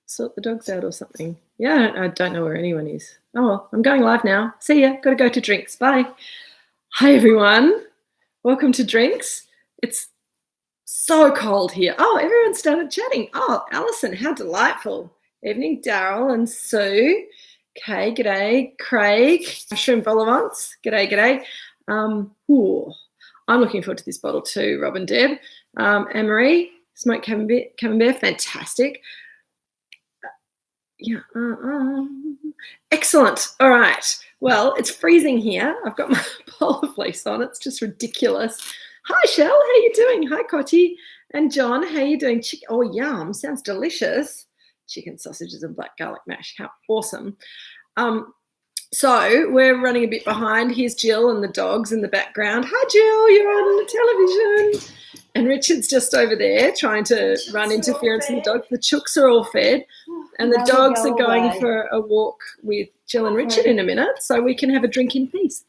sort the dogs out or something. Yeah, I don't know where anyone is. Oh, well, I'm going live now. See ya. Got to go to drinks. Bye. Hi, everyone. Welcome to drinks. It's so cold here. Oh, everyone started chatting. Oh, Alison, how delightful. Evening, Daryl and Sue. Okay, g'day. Craig, mushroom vol au vents. G'day. I'm looking forward to this bottle too, Rob and Deb. Anne-Marie, smoked camembert, fantastic. Yeah, excellent. All right. Well, it's freezing here. I've got my polar fleece on. It's just ridiculous. Hi, Shell. How you doing? Hi, Cotty. And John, how you doing? Oh, yum. Sounds delicious. Chicken sausages and black garlic mash. How awesome. So we're running a bit behind. Here's Jill and the dogs in the background. Hi, Jill. You're on the television. And Richard's just over there trying to run interference in the dogs. The chooks are all fed. And the dogs are going for a walk with Jill and Richard in a minute so we can have a drink in peace.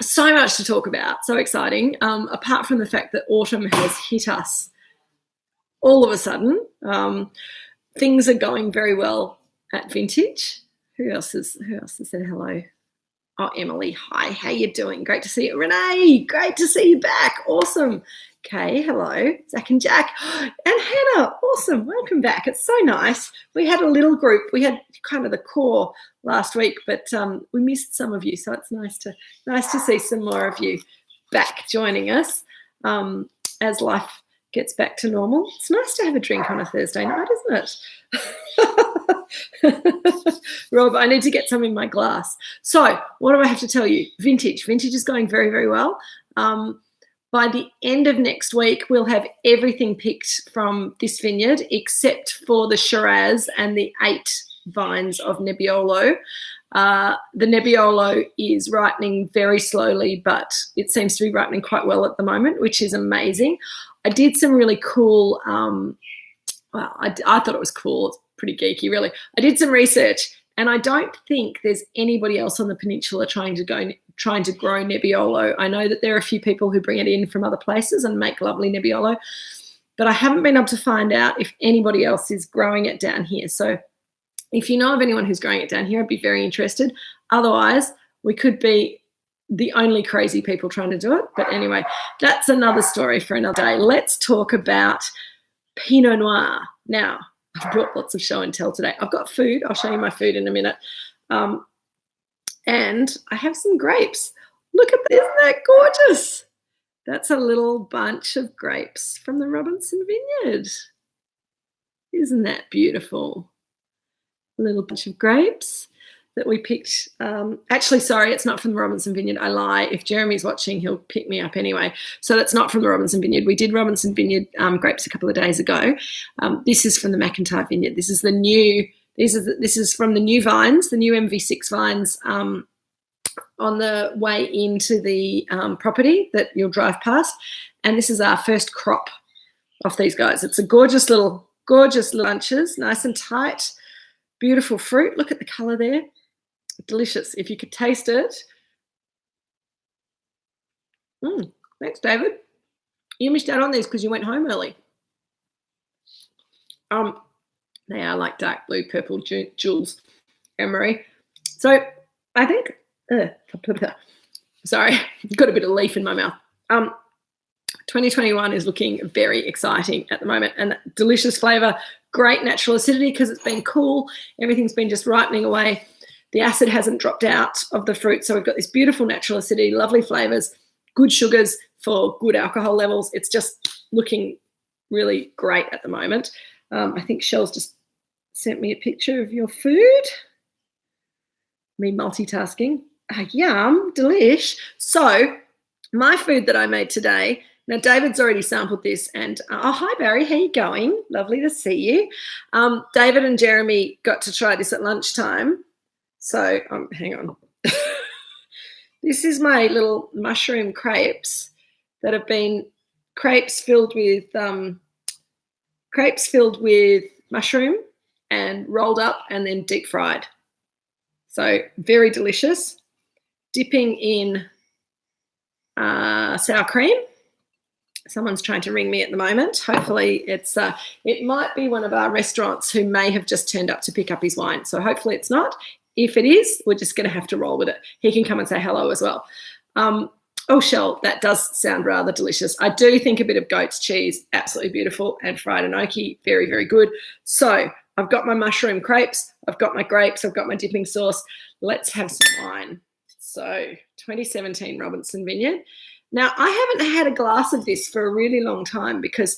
So much to talk about. So exciting. Apart from the fact that autumn has hit us all of a sudden. Things are going very well at Vintage. Who else has said hello? Oh, Emily, hi, how you doing? Great to see you. Renee, great to see you back. Awesome. Okay, hello. Zach and Jack. And Hannah, awesome. Welcome back. It's so nice. We had a little group. We had kind of the core last week, but we missed some of you, so it's nice to see some more of you back joining us as life gets back to normal. It's nice to have a drink on a Thursday night, isn't it? Rob, I need to get some in my glass. So what do I have to tell you? Vintage is going very, very well. By the end of next week, we'll have everything picked from this vineyard except for the Shiraz and the 8 vines of Nebbiolo. The Nebbiolo is ripening very slowly, but it seems to be ripening quite well at the moment, which is amazing. I did some really cool, I thought it was cool. It's pretty geeky, really. I did some research, and I don't think there's anybody else on the peninsula trying to grow Nebbiolo. I know that there are a few people who bring it in from other places and make lovely Nebbiolo, but I haven't been able to find out if anybody else is growing it down here. So if you know of anyone who's growing it down here, I'd be very interested. Otherwise, we could be the only crazy people trying to do it. But anyway, that's another story for another day. Let's talk about Pinot Noir. Now, I've brought lots of show and tell today. I've got food. I'll show you my food in a minute. And I have some grapes. Look at this. Isn't that gorgeous? That's a little bunch of grapes from the Robinson Vineyard. Isn't that beautiful? A little bunch of grapes that we picked. Actually, sorry, it's not from the Robinson Vineyard. I lie. If Jeremy's watching, he'll pick me up anyway. So that's not from the Robinson Vineyard. We did Robinson Vineyard grapes a couple of days ago. This is from the McIntyre Vineyard. This is from the new vines, the new MV6 vines on the way into the property that you'll drive past. And this is our first crop of these guys. It's a gorgeous little bunches, nice and tight, beautiful fruit. Look at the colour there. Delicious. If you could taste it. Thanks, David. You missed out on these because you went home early. They are like dark blue, purple jewels, Anne-Marie. So I think, sorry, got a bit of leaf in my mouth. 2021 is looking very exciting at the moment, and delicious flavour, great natural acidity because it's been cool. Everything's been just ripening away. The acid hasn't dropped out of the fruit, so we've got this beautiful natural acidity, lovely flavours, good sugars for good alcohol levels. It's just looking really great at the moment. I think Shell's just sent me a picture of your food. Me multitasking. Yum, delish. So my food that I made today, now David's already sampled this, and oh, hi Barry, how you going? Lovely to see you. David and Jeremy got to try this at lunchtime. So hang on. This is my little mushroom crepes that have been crepes filled with mushroom and rolled up and then deep fried. So very delicious. Dipping in sour cream. Someone's trying to ring me at the moment. Hopefully it might be one of our restaurants who may have just turned up to pick up his wine. So hopefully it's not. If it is, we're just going to have to roll with it. He can come and say hello as well. Oh, Shell, that does sound rather delicious. I do think a bit of goat's cheese, absolutely beautiful, and fried enoki, very, very good. So I've got my mushroom crepes, I've got my grapes, I've got my dipping sauce. Let's have some wine. So 2017 Robinson Vineyard. Now, I haven't had a glass of this for a really long time because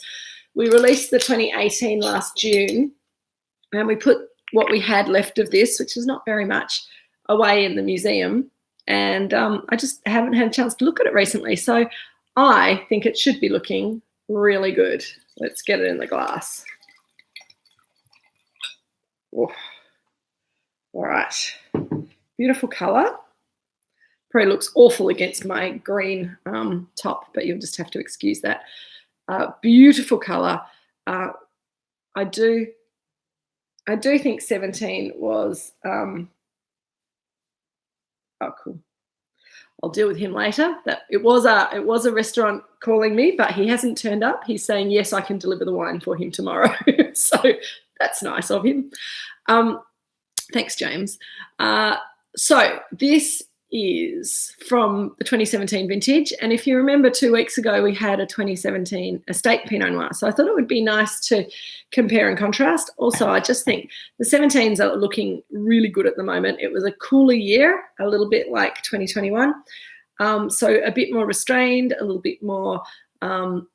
we released the 2018 last June, and we put what we had left of this, which is not very much, away in the museum. And I just haven't had a chance to look at it recently. So I think it should be looking really good. Let's get it in the glass. Oh. All right. Beautiful colour. Probably looks awful against my green top, but you'll just have to excuse that. Beautiful colour. I do think 17 was oh, cool. I'll deal with him later. That it was a restaurant calling me, but he hasn't turned up. He's saying yes, I can deliver the wine for him tomorrow. So that's nice of him. Thanks, James. So this is from the 2017 vintage, and if you remember 2 weeks ago we had a 2017 estate Pinot Noir, so I thought it would be nice to compare and contrast. Also, I just think the 17s are looking really good at the moment. It was a cooler year, a little bit like 2021, so a bit more restrained, a little bit more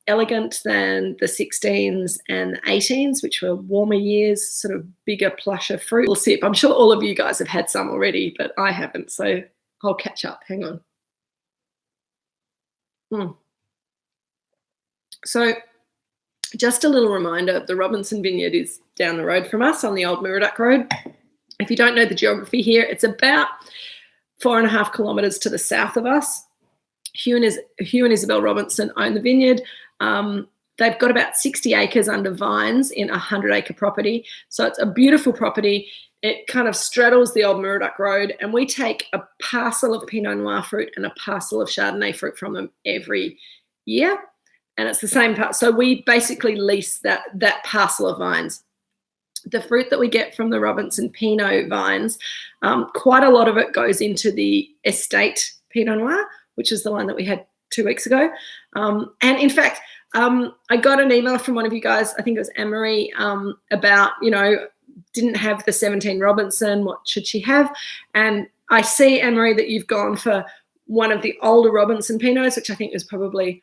elegant than the 16s and the 18s, which were warmer years, sort of bigger, plusher fruit. We'll sip. I'm sure all of you guys have had some already, but I haven't, so I'll catch up. Hang on. So just a little reminder, the Robinson Vineyard is down the road from us on the old Moorooduc Road. If you don't know the geography here, it's about 4.5 kilometres to the south of us. Hugh and Isabel Robinson own the vineyard. They've got about 60 acres under vines in a 100-acre property. So it's a beautiful property. It kind of straddles the old Moorooduc Road, and we take a parcel of Pinot Noir fruit and a parcel of Chardonnay fruit from them every year, and it's the same part. So we basically lease that parcel of vines. The fruit that we get from the Robinson Pinot vines, quite a lot of it goes into the estate Pinot Noir, which is the one that we had 2 weeks ago. And in fact, I got an email from one of you guys, I think it was Anne-Marie, about, didn't have the 17 Robinson, what should she have? And I see, Anne-Marie, that you've gone for one of the older Robinson Pinots, which I think is probably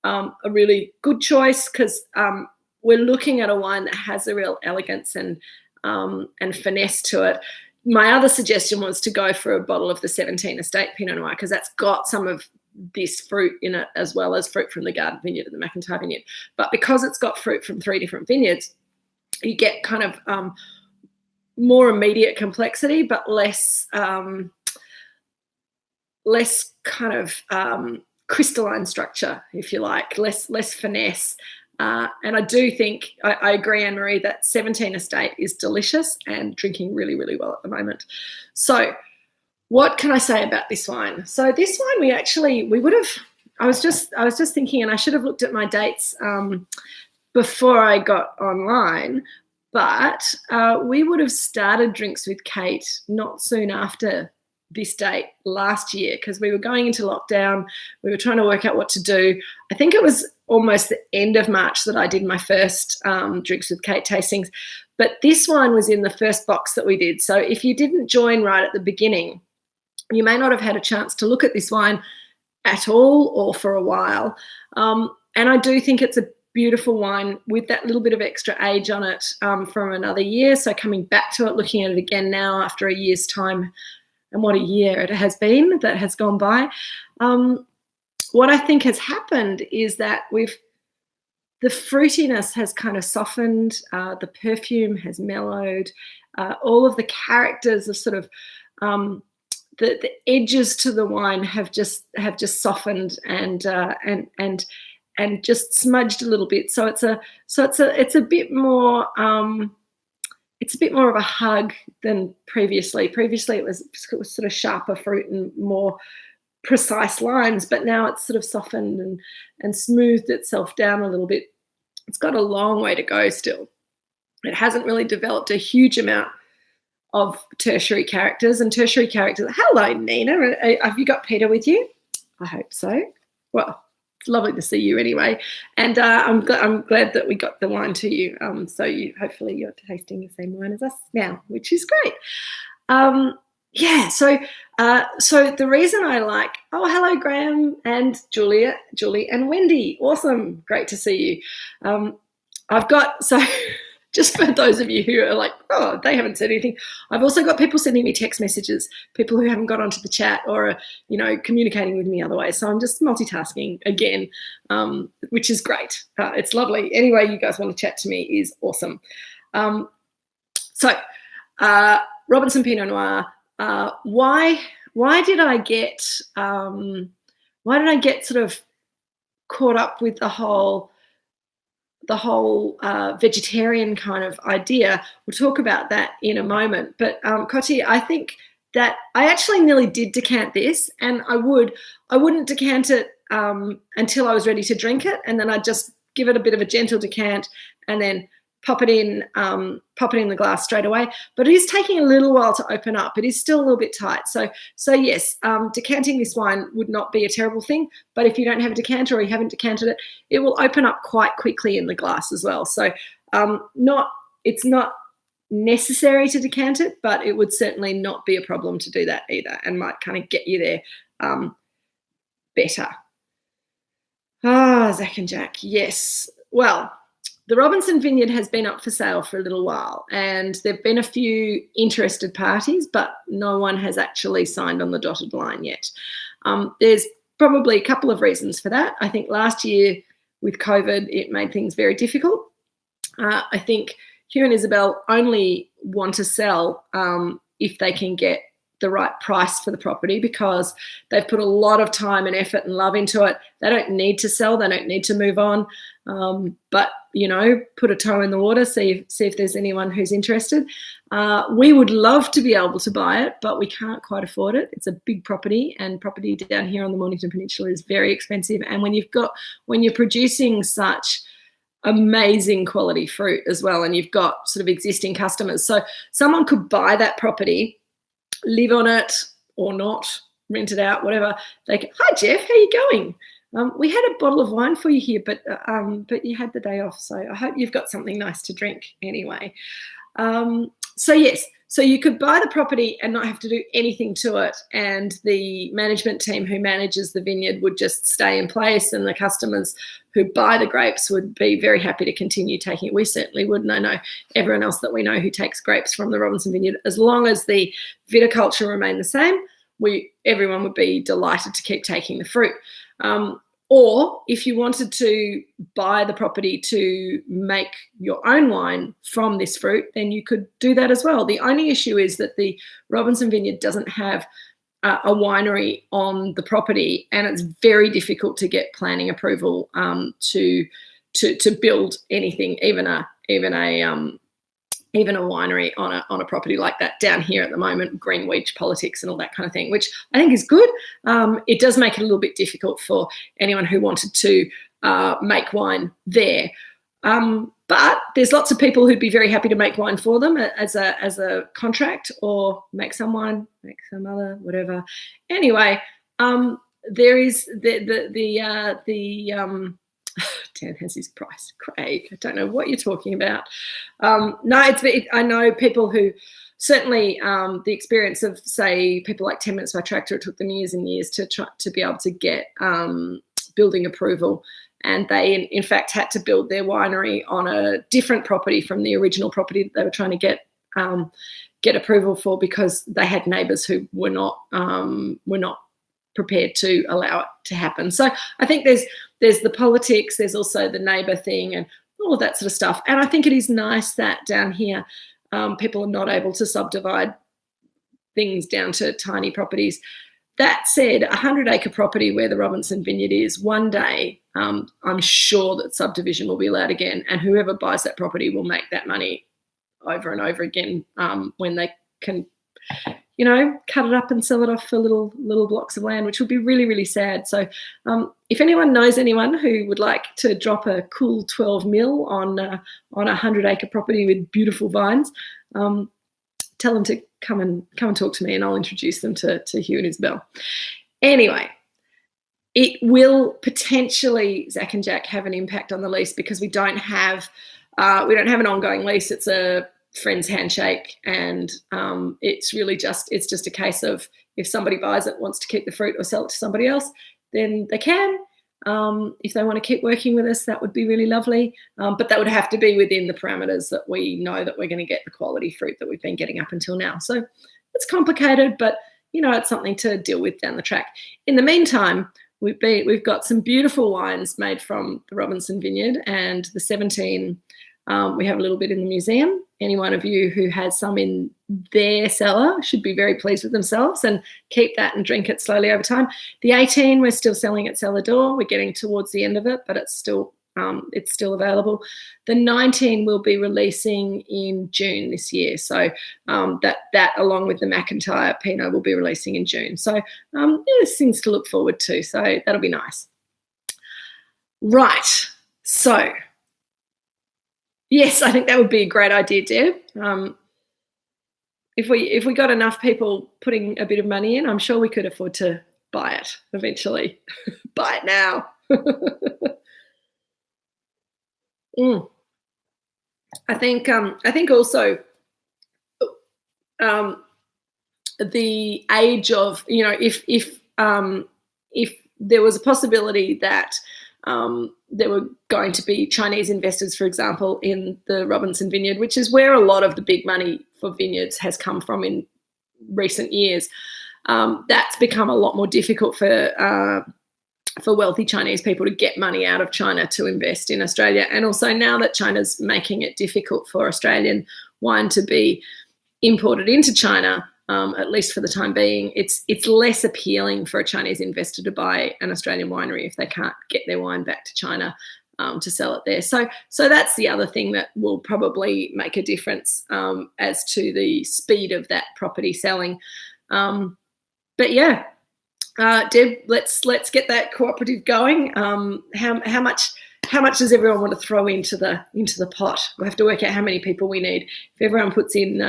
a really good choice, because we're looking at a wine that has a real elegance and finesse to it. My other suggestion was to go for a bottle of the 17 Estate Pinot Noir, because that's got some of this fruit in it, as well as fruit from the Garden Vineyard and the McIntyre Vineyard. But because it's got fruit from 3 different vineyards, you get kind of more immediate complexity, but less kind of crystalline structure, if you like, less finesse. And I do think, I agree, Anne-Marie, that 17 Estate is delicious and drinking really, really well at the moment. So what can I say about this wine? So this wine I was just thinking, and I should have looked at my dates before I got online, but we would have started Drinks with Kate not soon after this date last year, because we were going into lockdown. We were trying to work out what to do. I think it was almost the end of March that I did my first Drinks with Kate tastings, but this wine was in the first box that we did. So if you didn't join right at the beginning, you may not have had a chance to look at this wine at all or for a while. And I do think it's a beautiful wine with that little bit of extra age on it from another year. So coming back to it, looking at it again now after a year's time, and what a year it has been that has gone by. What I think has happened is that the fruitiness has kind of softened, the perfume has mellowed, all of the characters of sort of the edges to the wine have just softened and just smudged a little bit. So it's a bit more of a hug than previously. Previously it was sort of sharper fruit and more precise lines, but now it's sort of softened and smoothed itself down a little bit. It's got a long way to go still. It hasn't really developed a huge amount of tertiary characters. Hello, Nina. Have you got Peter with you? I hope so. Well, it's lovely to see you anyway. And I'm glad that we got the wine to you. So hopefully you're tasting the same wine as us now, which is great. So the reason I like, hello, Graham and Julie and Wendy. Awesome. Great to see you. Just for those of you who are like, they haven't said anything, I've also got people sending me text messages, people who haven't got onto the chat or are, communicating with me otherwise. So I'm just multitasking again, which is great. It's lovely. Any way you guys want to chat to me is awesome. Robinson Pinot Noir. Why did I get sort of caught up with the whole vegetarian kind of idea? We'll talk about that in a moment. But Cotti, I think that I actually nearly did decant this, and I wouldn't decant it until I was ready to drink it, and then I'd just give it a bit of a gentle decant and then pop it in the glass straight away. But it is taking a little while to open up. It is still a little bit tight. So yes, decanting this wine would not be a terrible thing. But if you don't have a decanter or you haven't decanted it, it will open up quite quickly in the glass as well. So it's not necessary to decant it, but it would certainly not be a problem to do that either, and might kind of get you there better. Zach and Jack, yes. Well, the Robinson Vineyard has been up for sale for a little while, and there have been a few interested parties, but no one has actually signed on the dotted line yet. There's probably a couple of reasons for that. I think last year with COVID, it made things very difficult. I think Hugh and Isabel only want to sell if they can get the right price for the property, because they've put a lot of time and effort and love into it. They don't need to sell. They don't need to move on. But, put a toe in the water, see if there's anyone who's interested. We would love to be able to buy it, but we can't quite afford it. It's a big property, and property down here on the Mornington Peninsula is very expensive. And when you're producing such amazing quality fruit as well, and you've got sort of existing customers, so someone could buy that property, live on it or not, rent it out, whatever. Hi Jeff, how you going? We had a bottle of wine for you here, but you had the day off, so I hope you've got something nice to drink anyway. So yes, so you could buy the property and not have to do anything to it, and the management team who manages the vineyard would just stay in place, and the customers who buy the grapes would be very happy to continue taking it. We certainly would, and I know everyone else that we know who takes grapes from the Robinson Vineyard. As long as the viticulture remained the same, everyone would be delighted to keep taking the fruit. Or if you wanted to buy the property to make your own wine from this fruit, then you could do that as well. The only issue is that the Robinson Vineyard doesn't have a winery on the property, and it's very difficult to get planning approval to build anything, even a winery on a property like that down here at the moment. Greenwich politics and all that kind of thing, which I think is good. It does make it a little bit difficult for anyone who wanted to make wine there. But there's lots of people who'd be very happy to make wine for them as a contract, or make some wine, make some other, whatever. Anyway, there is Dan has his price. Craig, I don't know what you're talking about. I know people who certainly the experience of, say, people like 10 Minutes by Tractor, it took them years and years to be able to get building approval. And they, in fact, had to build their winery on a different property from the original property that they were trying to get approval for, because they had neighbours who were not prepared to allow it to happen. So I think there's the politics, there's also the neighbour thing and all of that sort of stuff. And I think it is nice that down here people are not able to subdivide things down to tiny properties. That said, 100-acre property where the Robinson Vineyard is, one day I'm sure that subdivision will be allowed again, and whoever buys that property will make that money over and over again when they can you know, cut it up and sell it off for little blocks of land, which would be really, really sad. So if anyone knows anyone who would like to drop a cool 12 mil on a 100-acre property with beautiful vines, tell them to come and talk to me, and I'll introduce them to Hugh and Isabel. Anyway, it will potentially, Zach and Jack, have an impact on the lease because we don't have an ongoing lease. It's a friend's handshake, and it's just a case of if somebody buys it, wants to keep the fruit or sell it to somebody else, then they can. If they want to keep working with us, that would be really lovely. But that would have to be within the parameters that we know that we're going to get the quality fruit that we've been getting up until now. So it's complicated, but you know, it's something to deal with down the track. In the meantime, we've got some beautiful wines made from the Robinson vineyard, and the 17 we have a little bit in the museum. Any one of you who has some in their cellar should be very pleased with themselves and keep that and drink it slowly over time. The 18 we're still selling at cellar door. We're getting towards the end of it, but it's still available. The 19 we'll be releasing in June this year. So that along with the McIntyre Pinot will be releasing in June. So there's things to look forward to. So that'll be nice. Right. So yes, I think that would be a great idea, Deb. If we got enough people putting a bit of money in, I'm sure we could afford to buy it eventually. Buy it now. I think also the age of, you know, if there was a possibility that there were going to be Chinese investors, for example, in the Robinson vineyard, which is where a lot of the big money for vineyards has come from in recent years. That's become a lot more difficult for wealthy Chinese people to get money out of China to invest in Australia. And also now that China's making it difficult for Australian wine to be imported into China, at least for the time being, it's less appealing for a Chinese investor to buy an Australian winery if they can't get their wine back to China to sell it there. So that's the other thing that will probably make a difference as to the speed of that property selling. But yeah, Deb, let's get that cooperative going. How much does everyone want to throw into the pot? We'll have to work out how many people we need. If everyone puts in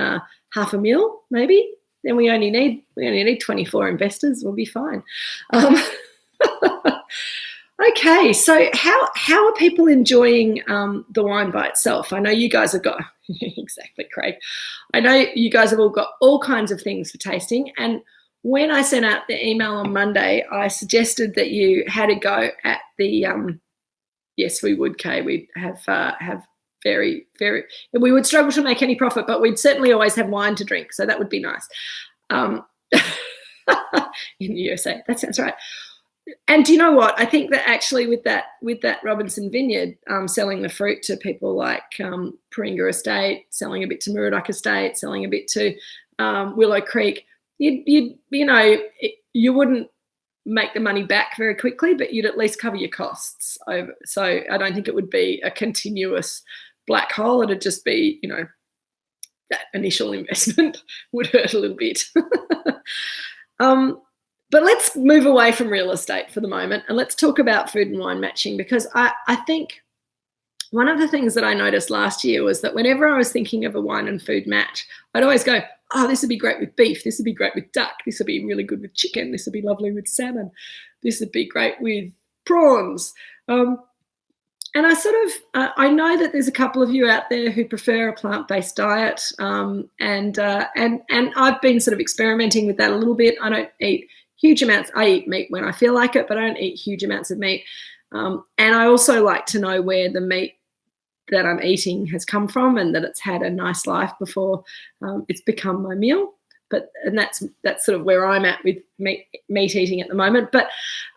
$500,000, maybe, then we only need 24 investors. We'll be fine. Okay, so how are people enjoying the wine by itself? I know you guys have got exactly, Craig. I know you guys have all got all kinds of things for tasting, and when I sent out the email on Monday, I suggested that you had a go at the yes, we would, Kay. We'd have very, very. We would struggle to make any profit, but we'd certainly always have wine to drink, so that would be nice. In the USA, that sounds right. And do you know what? I think that actually with that Robinson vineyard, selling the fruit to people like Moorooduc Estate, selling a bit to Moorooduc Estate, selling a bit to Willow Creek, you wouldn't make the money back very quickly, but you'd at least cover your costs over. So I don't think it would be a continuous black hole. It'd just be, that initial investment would hurt a little bit. But let's move away from real estate for the moment and let's talk about food and wine matching, because I think one of the things that I noticed last year was that whenever I was thinking of a wine and food match, I'd always go, oh, this would be great with beef. This would be great with duck. This would be really good with chicken. This would be lovely with salmon. This would be great with prawns. And I sort of, I know that there's a couple of you out there who prefer a plant-based diet, and I've been sort of experimenting with that a little bit. I don't eat huge amounts. I eat meat when I feel like it, but I don't eat huge amounts of meat. And I also like to know where the meat that I'm eating has come from and that it's had a nice life before it's become my meal. And that's sort of where I'm at with meat eating at the moment. But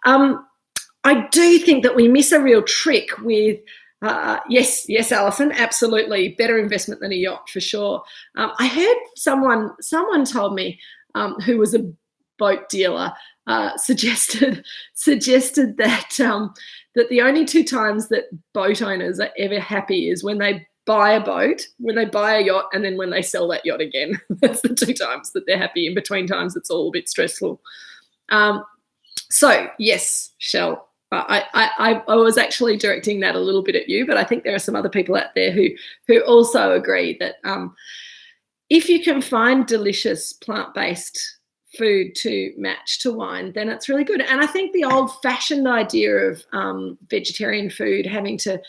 I do think that we miss a real trick with yes, Alison, absolutely, better investment than a yacht for sure. I heard someone told me who was a boat dealer suggested that that the only two times that boat owners are ever happy is when they buy a boat, when they buy a yacht, and then when they sell that yacht again. That's the 2 times that they're happy. In between times, it's all a bit stressful. So yes, Shell, I was actually directing that a little bit at you, but I think there are some other people out there who also agree that if you can find delicious plant-based food to match to wine, then it's really good. And I think the old-fashioned idea of vegetarian food having to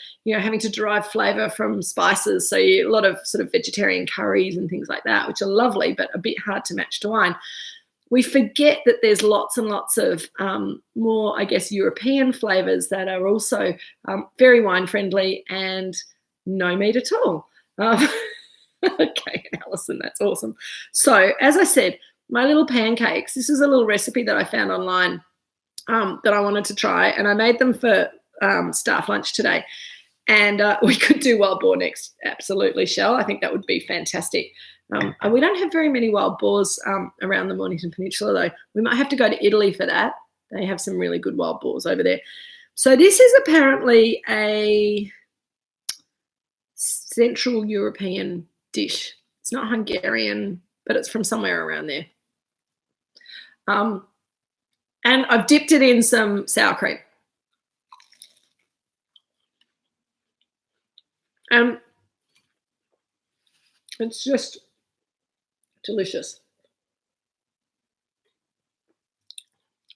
derive flavour from spices, so a lot of sort of vegetarian curries and things like that, which are lovely but a bit hard to match to wine. We forget that there's lots and lots of more, I guess, European flavours that are also very wine-friendly and no meat at all. Okay, Alison, that's awesome. So, as I said, my little pancakes, this is a little recipe that I found online that I wanted to try, and I made them for staff lunch today. And we could do wild boar next, absolutely, Shell. I think that would be fantastic. And we don't have very many wild boars around the Mornington Peninsula, though. We might have to go to Italy for that. They have some really good wild boars over there. So this is apparently a Central European dish. It's not Hungarian, but it's from somewhere around there. And I've dipped it in some sour cream. It's just delicious.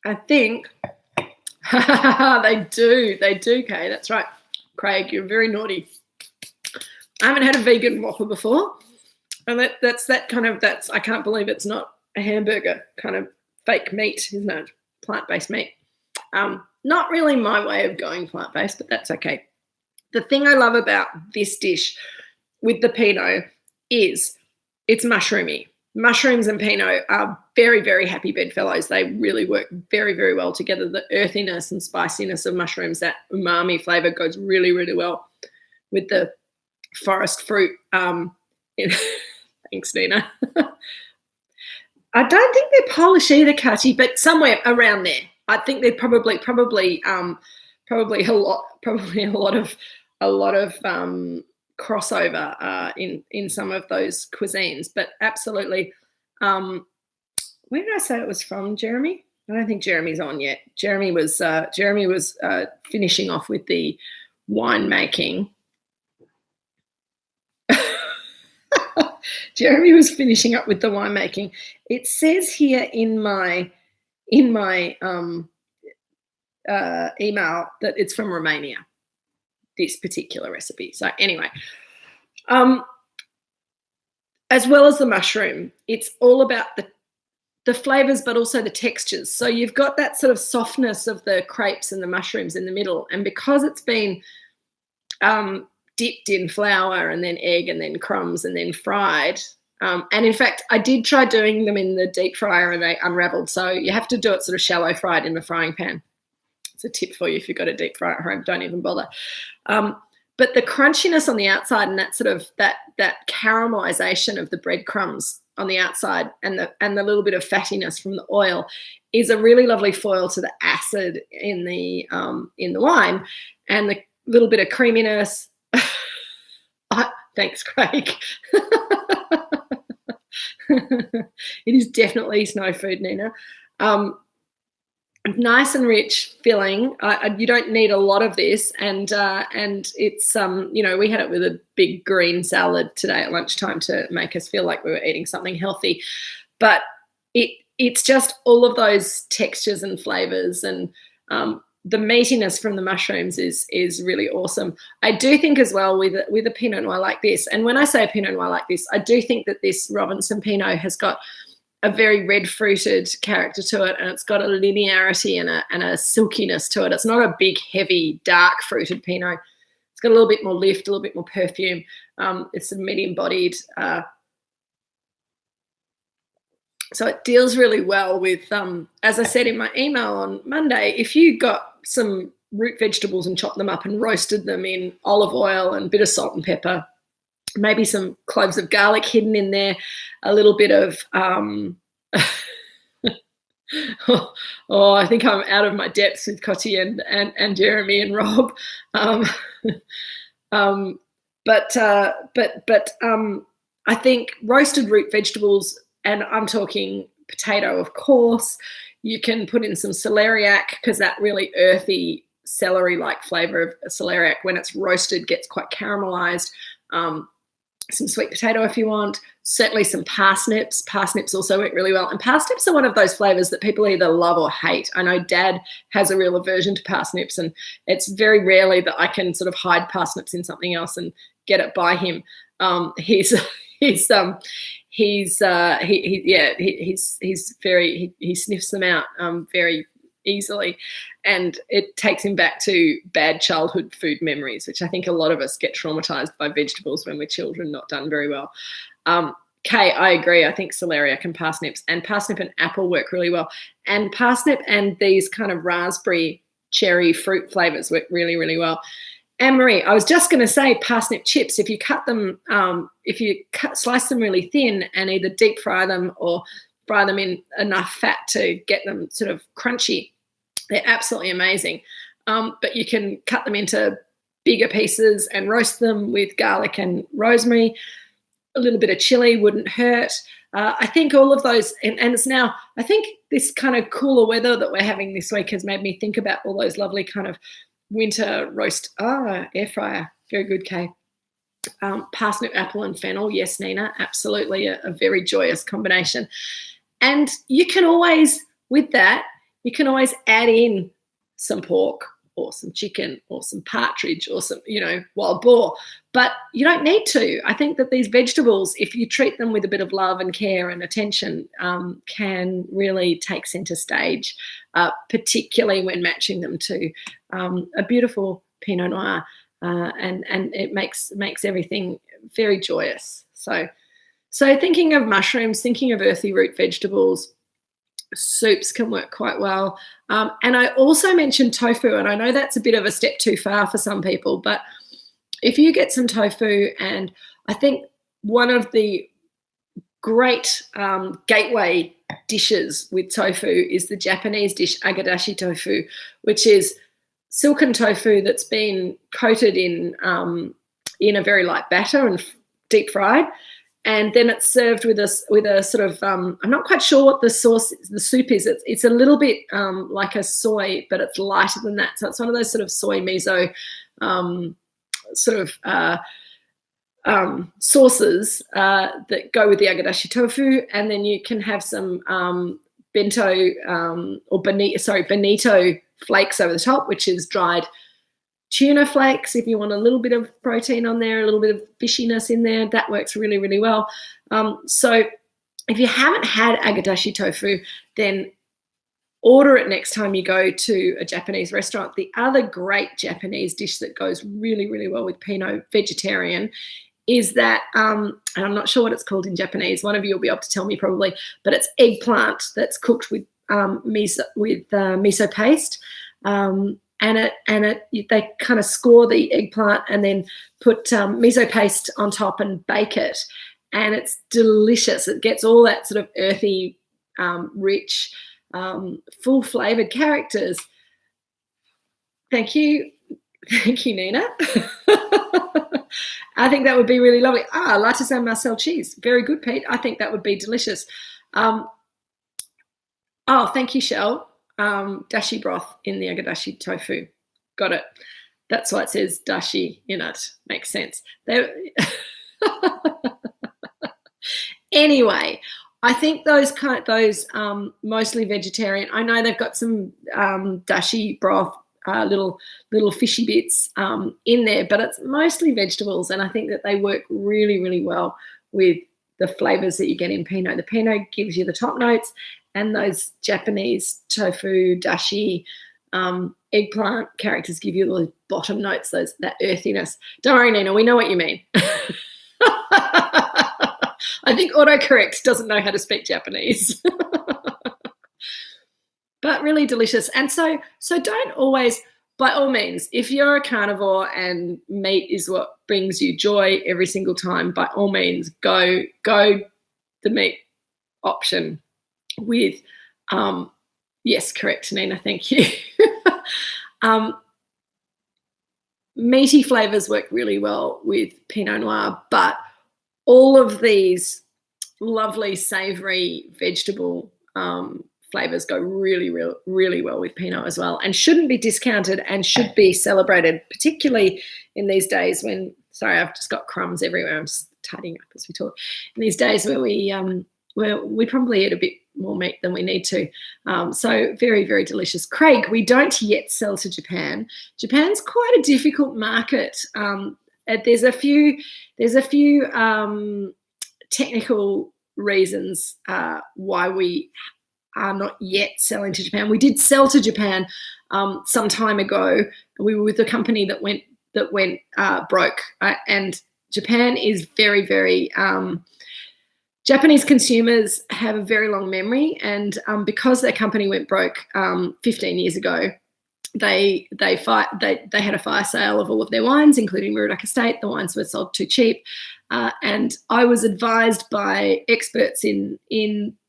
I think they do, Kay. That's right. Craig, you're very naughty. I haven't had a vegan waffle before. And that's I can't believe it's not a hamburger, kind of fake meat, isn't it? Plant-based meat. Not really my way of going plant-based, but that's okay. The thing I love about this dish with the Pinot is it's mushroomy. Mushrooms and Pinot are very, very happy bedfellows. They really work very, very well together. The earthiness and spiciness of mushrooms, that umami flavour goes really, really well with the forest fruit. Thanks, Nina. I don't think they're Polish either, Kachi, but somewhere around there. I think they're probably a lot of crossover in some of those cuisines, but absolutely. Where did I say it was from, Jeremy? I don't think Jeremy's on yet. Jeremy was finishing off with the winemaking. Jeremy was finishing up with the winemaking. It says here in my email that it's from Romania, this particular recipe. So anyway, as well as the mushroom, it's all about the flavours, but also the textures. So you've got that sort of softness of the crepes and the mushrooms in the middle, and because it's been dipped in flour and then egg and then crumbs and then fried. And in fact, I did try doing them in the deep fryer and they unraveled. So you have to do it sort of shallow fried in the frying pan. It's a tip for you if you've got a deep fryer at home. Don't even bother. But the crunchiness on the outside and that sort of that caramelization of the breadcrumbs on the outside and the little bit of fattiness from the oil is a really lovely foil to the acid in the wine, and the little bit of creaminess. Thanks, Craig. It is definitely snow food, Nina. Nice and rich, filling. You don't need a lot of this, and it's we had it with a big green salad today at lunchtime to make us feel like we were eating something healthy. But it's just all of those textures and flavors, and the meatiness from the mushrooms is really awesome. I do think as well with a Pinot Noir like this, and when I say a Pinot Noir like this, I do think that this Robinson Pinot has got a very red fruited character to it, and it's got a linearity and a silkiness to it. It's not a big, heavy, dark fruited Pinot. It's got a little bit more lift, a little bit more perfume. It's a medium bodied. So it deals really well with, as I said in my email on Monday, if you got some root vegetables and chopped them up and roasted them in olive oil and a bit of salt and pepper, maybe some cloves of garlic hidden in there, a little bit of, I think I'm out of my depths with Cotty and Jeremy and Rob. I think roasted root vegetables, and I'm talking potato, of course. You can put in some celeriac because that really earthy celery-like flavour of celeriac, when it's roasted, gets quite caramelised. Some sweet potato if you want. Certainly some parsnips. Parsnips also work really well. And parsnips are one of those flavours that people either love or hate. I know Dad has a real aversion to parsnips, and it's very rarely that I can sort of hide parsnips in something else and get it by him. He sniffs them out very easily, and it takes him back to bad childhood food memories, which I think a lot of us get traumatized by vegetables when we're children, not done very well. Kay, I agree. I think celeriac and parsnip and apple work really well, and parsnip and these kind of raspberry cherry fruit flavors work really, really well. Anne-Marie, I was just going to say parsnip chips. If you cut them, slice them really thin and either deep fry them or fry them in enough fat to get them sort of crunchy, they're absolutely amazing. But you can cut them into bigger pieces and roast them with garlic and rosemary. A little bit of chili wouldn't hurt. I think all of those, and it's now, I think this kind of cooler weather that we're having this week has made me think about all those lovely kind of winter roast. Air fryer. Very good, Kay. Parsnip, apple and fennel. Yes, Nina, absolutely a very joyous combination. And you can always, with that, you can always add in some pork or some chicken or some partridge or some, wild boar. But you don't need to. I think that these vegetables, if you treat them with a bit of love and care and attention, can really take centre stage, particularly when matching them to a beautiful Pinot Noir, and it makes everything very joyous. So thinking of mushrooms, thinking of earthy root vegetables, soups can work quite well. And I also mentioned tofu, and I know that's a bit of a step too far for some people, but if you get some tofu, and I think one of the great gateway dishes with tofu is the Japanese dish agadashi tofu, which is silken tofu that's been coated in a very light batter and deep fried. And then it's served with a sort of I'm not quite sure what the soup is. It's a little bit like a soy, but it's lighter than that. So it's one of those sort of soy miso sauces that go with the agadashi tofu, and then you can have some bonito flakes over the top, which is dried tuna flakes. If you want a little bit of protein on there, a little bit of fishiness in there, that works really, really well. So if you haven't had agadashi tofu, then order it next time you go to a Japanese restaurant. The other great Japanese dish that goes really, really well with Pinot vegetarian is that, and I'm not sure what it's called in Japanese, one of you will be able to tell me probably, but it's eggplant that's cooked with miso paste. They kind of score the eggplant and then put miso paste on top and bake it, and it's delicious. It gets all that sort of earthy, rich, full flavoured characters. Thank you, Nina. I think that would be really lovely. Latte Saint Marcel cheese, very good, Pete. I think that would be delicious. Thank you, Shell. Dashi broth in the agadashi tofu. Got it. That's why it says dashi in it. Makes sense. Anyway, I think those mostly vegetarian. I know they've got some dashi broth, little fishy bits in there, but it's mostly vegetables, and I think that they work really, really well with the flavours that you get in Pinot. The Pinot gives you the top notes, and those Japanese tofu, dashi, eggplant characters give you the bottom notes, that earthiness. Don't worry, Nina, we know what you mean. I think autocorrect doesn't know how to speak Japanese. But really delicious. And so don't always, by all means, if you're a carnivore and meat is what brings you joy every single time, by all means, go the meat option with, yes, correct, Nina, thank you. meaty flavours work really well with Pinot Noir, but all of these lovely savoury vegetable flavours go really, really, really well with Pinot as well, and shouldn't be discounted and should be celebrated, particularly in these days when, sorry, I've just got crumbs everywhere. I'm just tidying up as we talk. In these days where we probably eat a bit more meat than we need to. So very, very delicious. Craig, we don't yet sell to Japan. Japan's quite a difficult market. There's a few technical reasons why we are not yet selling to Japan. We did sell to Japan some time ago. We were with a company that went broke, and Japan is very, very Japanese consumers have a very long memory, and because their company went broke 15 years ago, they had a fire sale of all of their wines, including Moorooduc Estate. The wines were sold too cheap, and I was advised by experts in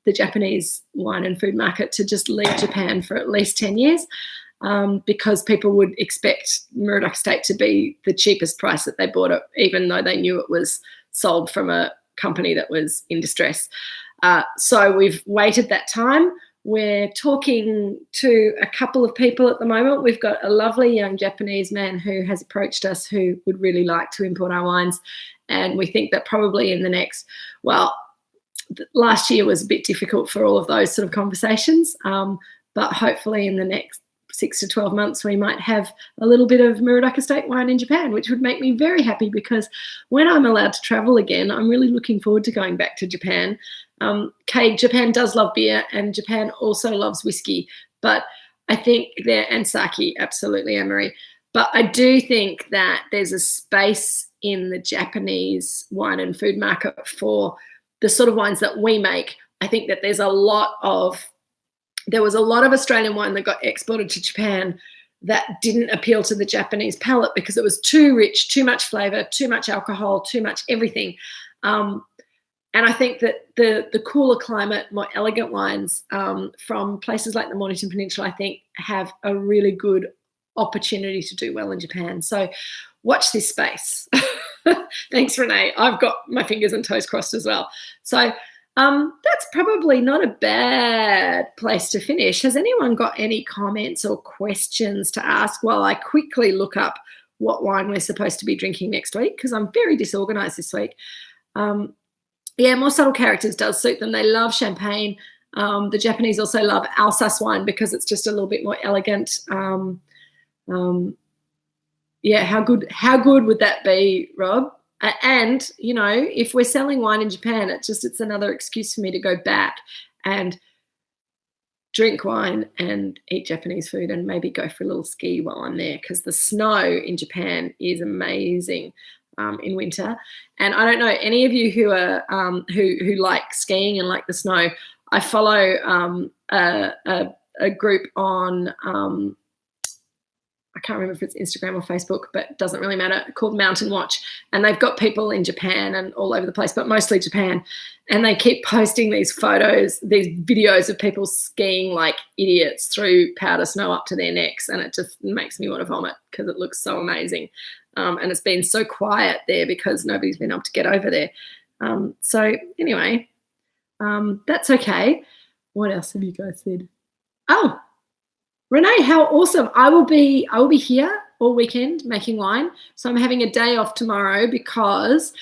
the Japanese wine and food market to just leave Japan for at least 10 years. Because people would expect Moorooduc Estate to be the cheapest price that they bought it, even though they knew it was sold from a company that was in distress. So we've waited that time. We're talking to a couple of people at the moment. We've got a lovely young Japanese man who has approached us who would really like to import our wines. And we think that probably in the next, last year was a bit difficult for all of those sort of conversations. But hopefully in the next 6 to 12 months, we might have a little bit of Moorooduc Estate wine in Japan, which would make me very happy, because when I'm allowed to travel again, I'm really looking forward to going back to Japan. Kate, Japan does love beer, and Japan also loves whiskey, but I think and sake, absolutely, Anne-Marie. But I do think that there's a space in the Japanese wine and food market for the sort of wines that we make. I think that there was a lot of Australian wine that got exported to Japan that didn't appeal to the Japanese palate because it was too rich, too much flavour, too much alcohol, too much everything. And I think that the cooler climate, more elegant wines from places like the Mornington Peninsula, I think, have a really good opportunity to do well in Japan. So watch this space. Thanks, Renee. I've got my fingers and toes crossed as well. So that's probably not a bad place to finish. Has anyone got any comments or questions to ask while I quickly look up what wine we're supposed to be drinking next week? Because I'm very disorganized this week. Yeah, more subtle characters does suit them. They love champagne. The Japanese also love Alsace wine because it's just a little bit more elegant. Yeah, how good would that be, Rob? And, you know, if we're selling wine in Japan, it's another excuse for me to go back and drink wine and eat Japanese food and maybe go for a little ski while I'm there, because the snow in Japan is amazing in winter. And I don't know, any of you who are who like skiing and like the snow, I follow a group on I can't remember if it's Instagram or Facebook, but it doesn't really matter, called Mountain Watch. And they've got people in Japan and all over the place, but mostly Japan. And they keep posting these photos, these videos of people skiing like idiots through powder snow up to their necks. And it just makes me want to vomit because it looks so amazing. And it's been so quiet there because nobody's been able to get over there. So anyway, that's okay. What else have you guys said? Oh, Renee, how awesome. I will be here all weekend making wine. So I'm having a day off tomorrow because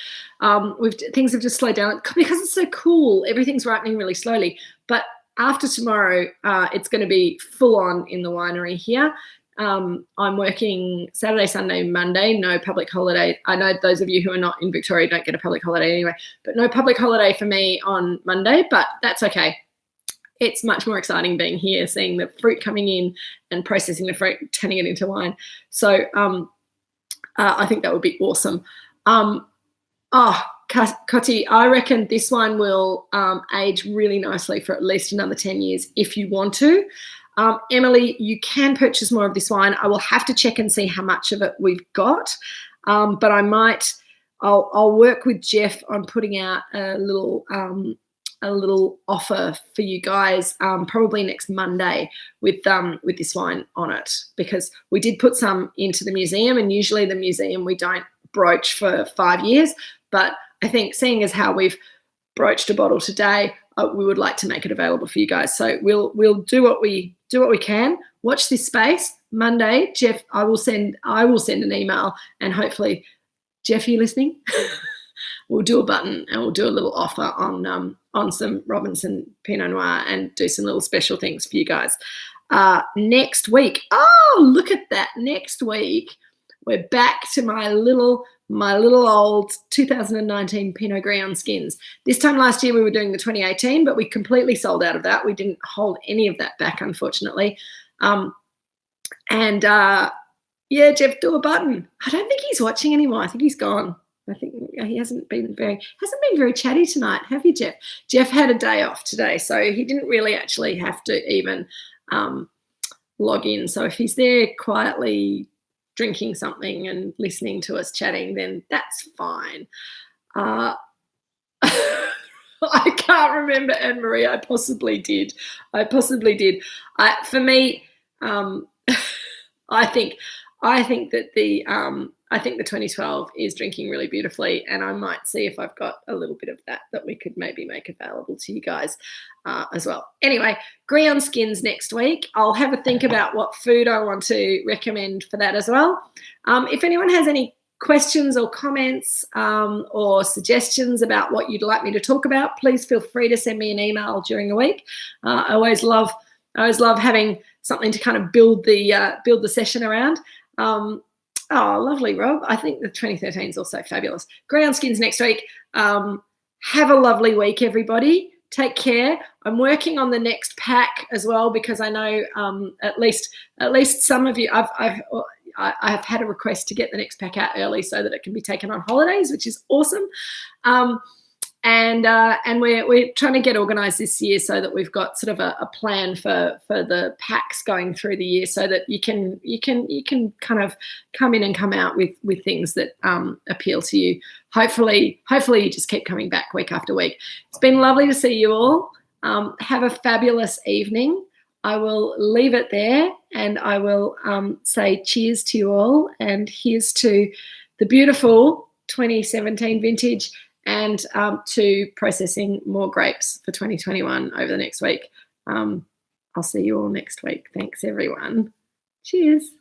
things have just slowed down because it's so cool. Everything's ripening really slowly. But after tomorrow, it's going to be full on in the winery here. I'm working Saturday, Sunday, Monday, no public holiday. I know those of you who are not in Victoria don't get a public holiday anyway, but no public holiday for me on Monday, but that's okay. It's much more exciting being here, seeing the fruit coming in and processing the fruit, turning it into wine. So I think that would be awesome. Koti, I reckon this wine will age really nicely for at least another 10 years if you want to. Emily, you can purchase more of this wine. I will have to check and see how much of it we've got, but I'll work with Jeff on putting out a little a little offer for you guys probably next Monday with this wine on it, because we did put some into the museum, and usually the museum we don't broach for 5 years, but I think seeing as how we've broached a bottle today, we would like to make it available for you guys. So we'll do what we can. Watch this space. Monday, Jeff, I will send an email, and hopefully, Jeff, are you listening? We'll do a button and we'll do a little offer on some Robinson Pinot Noir and do some little special things for you guys. Next week, oh, look at that. Next week, we're back to my little old 2019 Pinot Gris on skins. This time last year we were doing the 2018, but we completely sold out of that. We didn't hold any of that back, unfortunately. Yeah, Jeff, do a button. I don't think he's watching anymore. I think he's gone. I think he hasn't been very chatty tonight, have you, Jeff? Jeff had a day off today, so he didn't really actually have to even log in. So if he's there quietly drinking something and listening to us chatting, then that's fine. I can't remember, Anne-Marie. I possibly did. For me, I think that the 2012 is drinking really beautifully, and I might see if I've got a little bit of that we could maybe make available to you guys as well. Anyway, Gris on skins next week. I'll have a think about what food I want to recommend for that as well. If anyone has any questions or comments or suggestions about what you'd like me to talk about, please feel free to send me an email during the week. I always love having something to kind of build the session around. Oh, lovely, Rob. I think the 2013 is also fabulous. Gris on skins next week. Have a lovely week, everybody. Take care. I'm working on the next pack as well, because I know at least some of you, I've had a request to get the next pack out early so that it can be taken on holidays, which is awesome. And we're trying to get organised this year so that we've got sort of a plan for the packs going through the year, so that you can kind of come in and come out with things that appeal to you. Hopefully you just keep coming back week after week. It's been lovely to see you all. Have a fabulous evening. I will leave it there, and I will say cheers to you all, and here's to the beautiful 2017 vintage, and to processing more grapes for 2021 over the next week. I'll see you all next week. Thanks, everyone. Cheers.